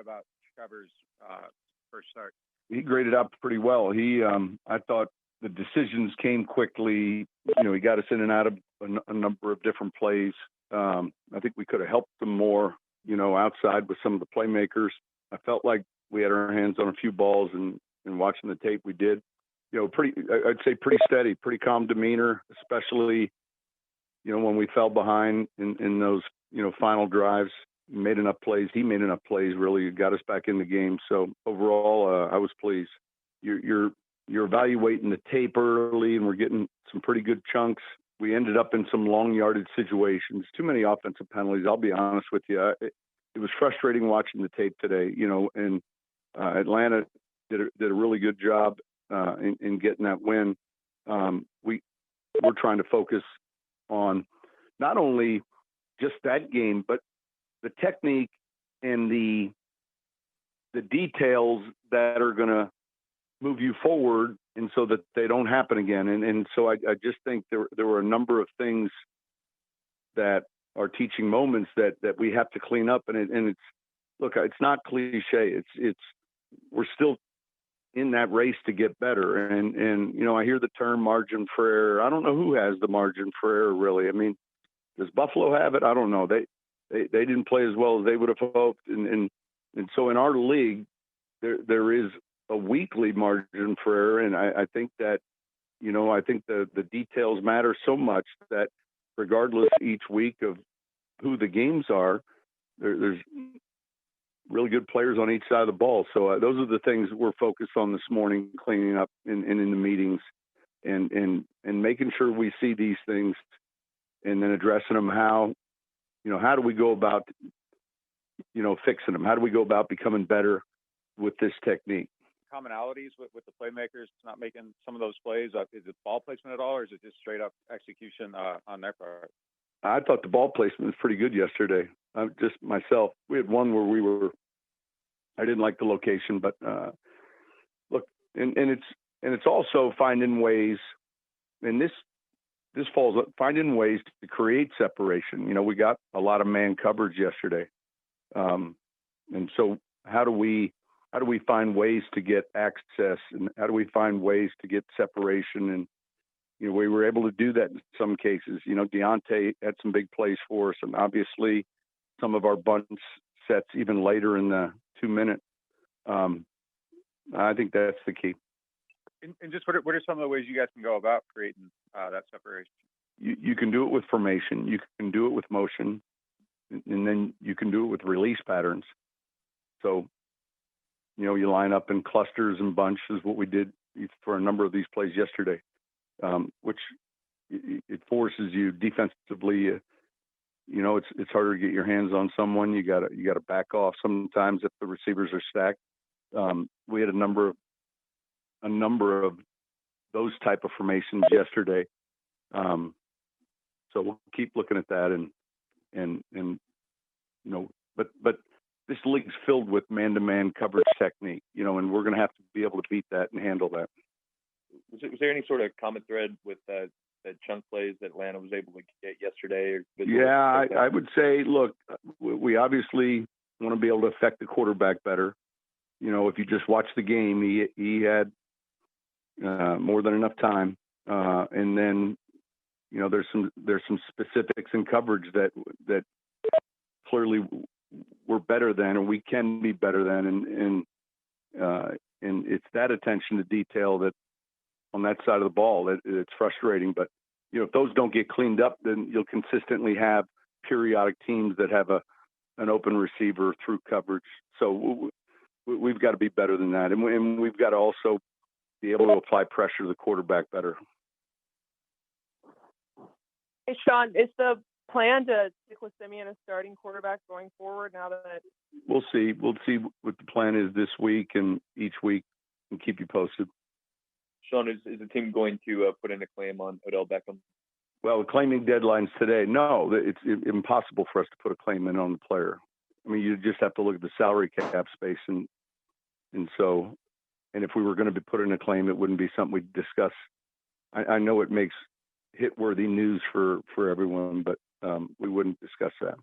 about Trevor's first start? He graded out pretty well. I thought the decisions came quickly. He got us in and out of a number of different plays. I think we could have helped them more, outside with some of the playmakers. I felt like we had our hands on a few balls, and watching the tape, we did. I'd say pretty steady, pretty calm demeanor, especially, when we fell behind in those, final drives. He made enough plays, really got us back in the game. So overall, I was pleased. You're evaluating the tape early, and we're getting some pretty good chunks. We ended up in some long yardage situations, too many offensive penalties. I'll be honest with you. It was frustrating watching the tape today, and Atlanta did a really good job in getting that win. We're trying to focus on not only just that game, but the technique and the details that are going to move you forward, and so that they don't happen again. And so I just think there were a number of things that are teaching moments that we have to clean up. And it's not cliche. We're still in that race to get better. And I hear the term margin for error. I don't know who has the margin for error, really. I mean, does Buffalo have it? I don't know. They didn't play as well as they would have hoped. And so in our league, there is a weekly margin for error. And I think that, I think the details matter so much that regardless each week of who the games are, there's really good players on each side of the ball. So those are the things that we're focused on this morning, cleaning up in the meetings and making sure we see these things and then addressing them. How do we go about, fixing them? How do we go about becoming better with this technique? Commonalities with the playmakers not making some of those plays? Is it ball placement at all, or is it just straight up execution on their part? I thought the ball placement was pretty good yesterday. Just myself, we had one where I didn't like the location, but look, and it's also finding ways, and this falls finding ways to create separation. We got a lot of man coverage yesterday, and so how do we find ways to get access, and how do we find ways to get separation? And we were able to do that in some cases. Deontay had some big plays for us, and obviously some of our bunt sets even later in the 2-minute. I think that's the key. And just what are some of the ways you guys can go about creating that separation? You can do it with formation. You can do it with motion, and then you can do it with release patterns. So, you line up in clusters and bunches, what we did for a number of these plays yesterday, which it forces you defensively. It's harder to get your hands on someone. You gotta back off sometimes if the receivers are stacked. We had a number of those type of formations yesterday. So we'll keep looking at that but this league's filled with man-to-man coverage technique, and we're going to have to be able to beat that and handle that. Was there any sort of common thread with the chunk plays that Atlanta was able to get yesterday? Yeah, I would say, look, we obviously want to be able to affect the quarterback better. If you just watch the game, he had more than enough time, and then there's some specifics in coverage that clearly we're better than, or we can be better than, and it's that attention to detail that on that side of the ball that it's frustrating. But if those don't get cleaned up, then you'll consistently have periodic teams that have an open receiver through coverage. So we've got to be better than that, and we've got to also be able to apply pressure to the quarterback better. Hey, Sean, is the plan to stick with Siemian as starting quarterback going forward now that? We'll see. We'll see what the plan is this week and each week, and keep you posted. Sean, is the team going to put in a claim on Odell Beckham? Well, the claiming deadline's today. No, it's impossible for us to put a claim in on the player. I mean, you just have to look at the salary cap space, and if we were going to be putting a claim, it wouldn't be something we'd discuss. I know it makes hit-worthy news for everyone, but we wouldn't discuss that.